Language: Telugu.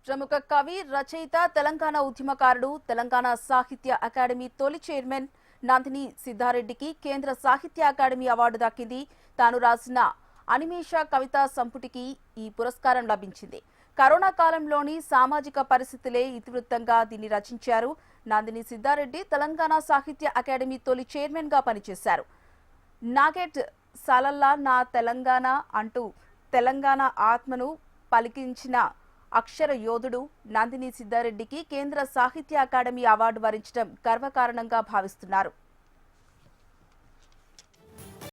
ప్రముఖ కవి రచయిత తెలంగాణ ఉద్యమకారుడు తెలంగాణ సాహిత్య అకాడమీ తొలి చైర్మన్ నందిని సిద్ధారెడ్డికి కేంద్ర సాహిత్య అకాడమీ అవార్డు దక్కింది. తాను రాసిన అనిమేష కవితా సంపుటికి ఈ పురస్కారం లభించింది. కరోనా కాలంలోని సామాజిక పరిస్థితులే ఇతివృత్తంగా దీన్ని రచించారు. నందిని సిద్ధారెడ్డి తెలంగాణ సాహిత్య అకాడమీ తొలి చైర్మన్ గా పనిచేశారు. నాగెట్ సాలల్లా నా తెలంగాణ అంటూ తెలంగాణ ఆత్మను పలికించిన అక్షర యోధుడు నందిని సిద్ధారెడ్డికి కేంద్ర సాహిత్య అకాడమీ అవార్డు వరించడం గర్వకారణంగా భావిస్తున్నారు.